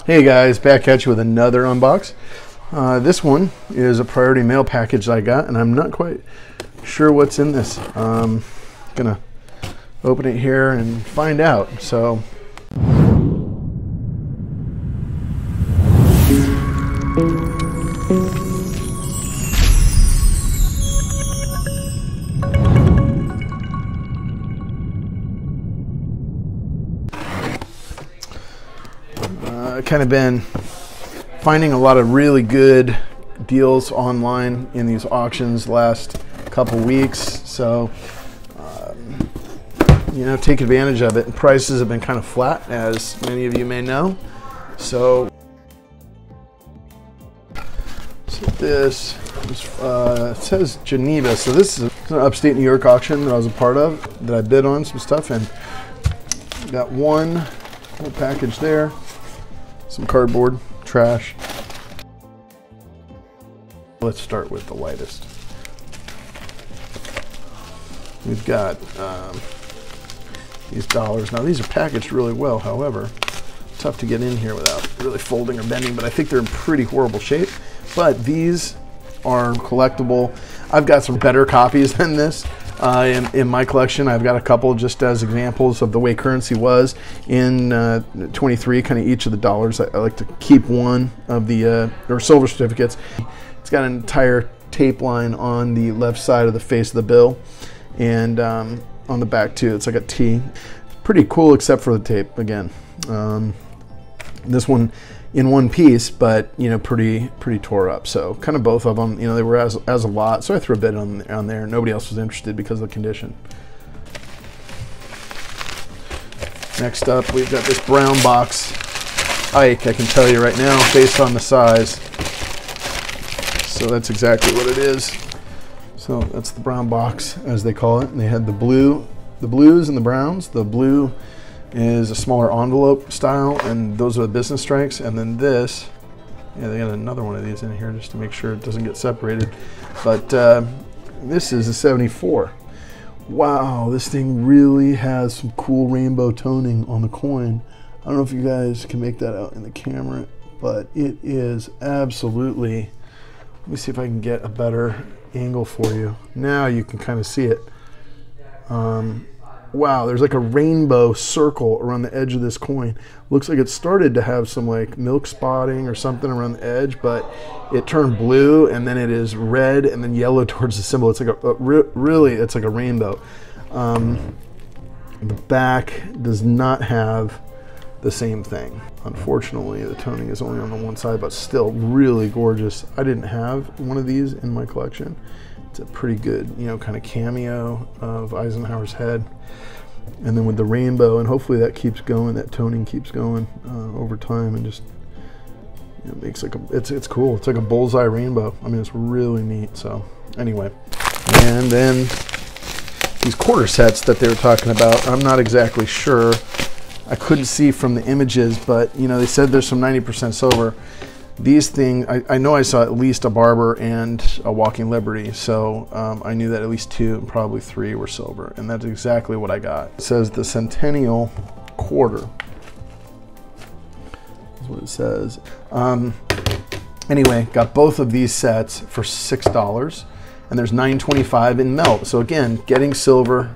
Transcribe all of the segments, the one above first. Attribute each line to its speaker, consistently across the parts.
Speaker 1: Hey guys, back at you with another unbox. This one is a priority mail package I got, and I'm not quite sure what's in this. Gonna open it here and find out. So kind of been finding a lot of really good deals online in these auctions last couple weeks, so take advantage of it. And prices have been kind of flat, as many of you may know. So this it says Geneva, so this is an upstate New York auction that I was a part of, that I bid on some stuff, and got one whole package there. Some cardboard, trash. Let's start with the lightest. We've got these dollars. Now these are packaged really well, however, tough to get in here without really folding or bending, but I think they're in pretty horrible shape. But these are collectible. I've got some better copies than this. In my collection, I've got a couple just as examples of the way currency was in 23, kind of each of the dollars. I like to keep one of the or silver certificates. It's got an entire tape line on the left side of the face of the bill, and on the back too. It's like a T. Pretty cool, except for the tape again. This one in one piece, but pretty tore up. So kind of both of them, they were as a lot, so I threw a bid on there. Nobody else was interested because of the condition. Next up, we've got this brown box Ike. I can tell you right now, based on the size. So that's exactly what it is. So that's the brown box, as they call it. And they had the blues and the browns. The blue is a smaller envelope style, and those are the business strikes. And then this, they got another one of these in here just to make sure it doesn't get separated. But this is a 74. Wow, this thing really has some cool rainbow toning on the coin. I don't know if you guys can make that out in the camera, but it is absolutely, let me see if I can get a better angle for you. Now you can kind of see it. Wow, there's like a rainbow circle around the edge of this coin. Looks like it started to have some like milk spotting or something around the edge, but it turned blue, and then it is red and then yellow towards the symbol. It's like really, it's like a rainbow. The back does not have the same thing. Unfortunately, the toning is only on the one side, but still really gorgeous. I didn't have one of these in my collection. It's a pretty good, kind of cameo of Eisenhower's head. And then with the rainbow, and hopefully that keeps going, that toning keeps going over time, and just makes like it's cool. It's like a bullseye rainbow. I mean, it's really neat. So anyway, and then these quarter sets that they were talking about, I'm not exactly sure. I couldn't see from the images, but they said there's some 90% silver. These things, I know I saw at least a Barber and a Walking Liberty, so I knew that at least 2 and probably 3 were silver, and that's exactly what I got. It says the Centennial Quarter. That's what it says. Anyway, got both of these sets for $6, and there's $9.25 in melt. So again, getting silver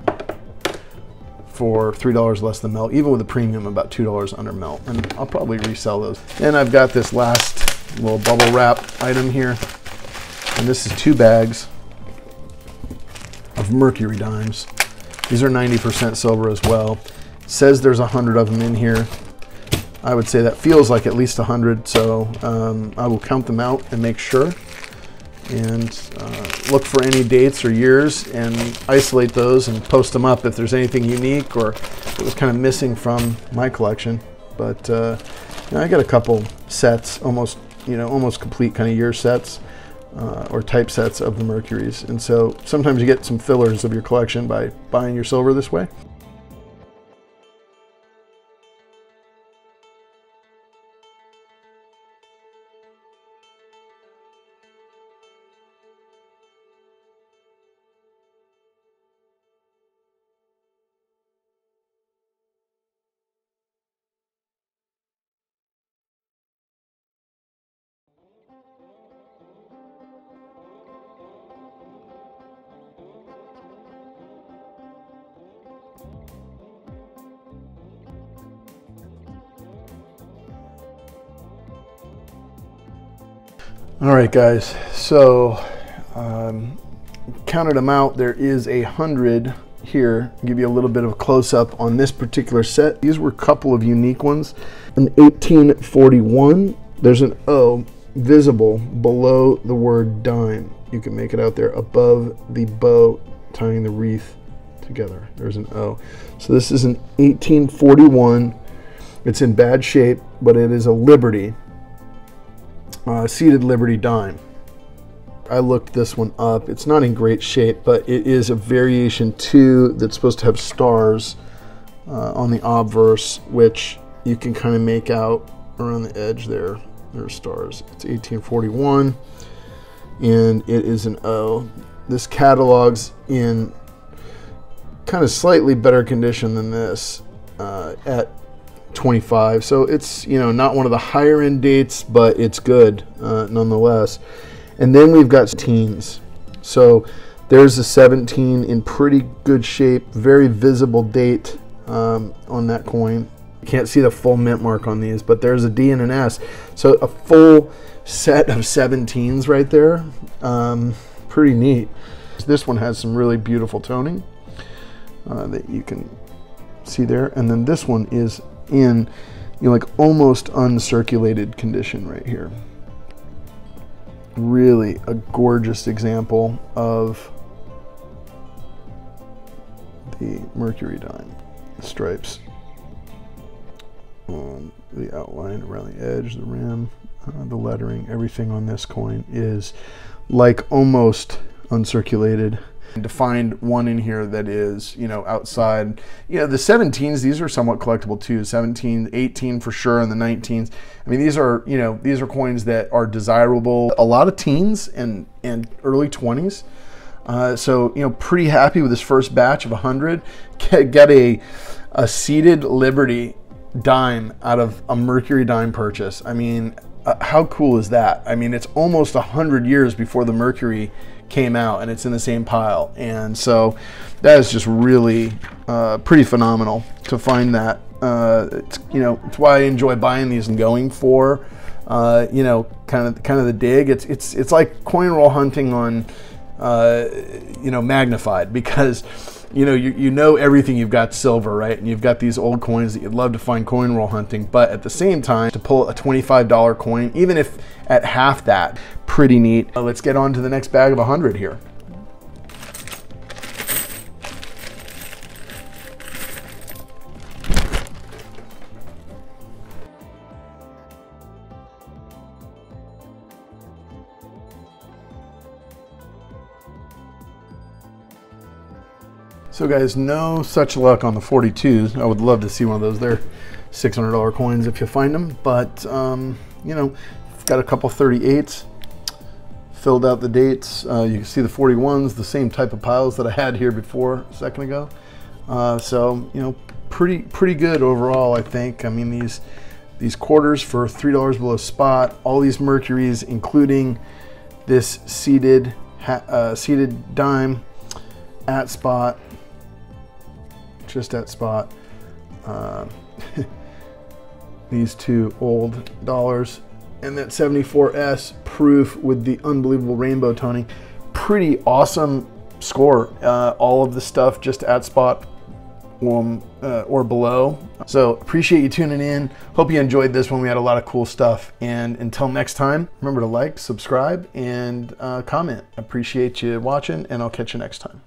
Speaker 1: for $3 less than melt, even with a premium about $2 under melt, and I'll probably resell those. And I've got this last little bubble wrap item here, and this is 2 bags of Mercury dimes. These are 90% silver as well. It says there's 100 of them in here. I would say that feels like at least 100, so I will count them out and make sure, and look for any dates or years and isolate those and post them up if there's anything unique or it was kind of missing from my collection. But I got a couple sets, almost complete kind of year sets or type sets of the Mercuries, and so sometimes you get some fillers of your collection by buying your silver this way. All right, guys, so counted them out. There is 100 here. I'll give you a little bit of a close-up on this particular set. These were a couple of unique ones. In 1841, there's an O visible below the word dime. You can make it out there above the bow tying the wreath together. There's an O. So this is an 1841. It's in bad shape, but it is a Liberty, seated Liberty dime. I looked this one up. It's not in great shape, but it is a variation 2 that's supposed to have stars on the obverse, which you can kind of make out around the edge there. There's stars. It's 1841, and it is an O. This catalog's in kind of slightly better condition than this at 25. So it's, you know, not one of the higher end dates, but it's good nonetheless. And then we've got teens. So there's a 17 in pretty good shape, very visible date on that coin. You can't see the full mint mark on these, but there's a D and an S. So a full set of 17s right there. Pretty neat. This one has some really beautiful toning that you can see there. And then this one is in, you know, like almost uncirculated condition right here. Really a gorgeous example of the Mercury dime. Stripes on the outline around the edge, the rim, the lettering, everything on this coin is like almost uncirculated. And to find one in here that is, you know, outside, you know, the 17s, these are somewhat collectible too. 17, 18 for sure, and the 19s. I mean, these are, you know, these are coins that are desirable. A lot of teens and early 20s. So, you know, pretty happy with this first batch of 100. Get a seated Liberty dime out of a Mercury dime purchase. I mean, how cool is that? I mean, it's almost 100 years before the Mercury came out, and it's in the same pile. And so that is just really pretty phenomenal to find that. It's, you know, it's why I enjoy buying these and going for, you know, kind of the dig. It's like coin roll hunting on, you know, magnified, because you know everything you've got silver, right? And you've got these old coins that you'd love to find coin roll hunting, but at the same time, to pull a $25 coin, even if at half that, pretty neat. Let's get on to the next bag of 100 here. So guys, no such luck on the 42s. I would love to see one of those. They're $600 coins if you find them, but you know, got a couple 38s, filled out the dates. You can see the 41s, the same type of piles that I had here before a second ago. So, you know, pretty good overall, I think. I mean, these quarters for $3 below spot, all these Mercuries, including this seated dime at spot, just at spot. These two old dollars, and that 74S proof with the unbelievable rainbow toning. Pretty awesome score. All of the stuff just at spot or below. So appreciate you tuning in. Hope you enjoyed this one. We had a lot of cool stuff. And until next time, remember to like, subscribe, and comment. Appreciate you watching, and I'll catch you next time.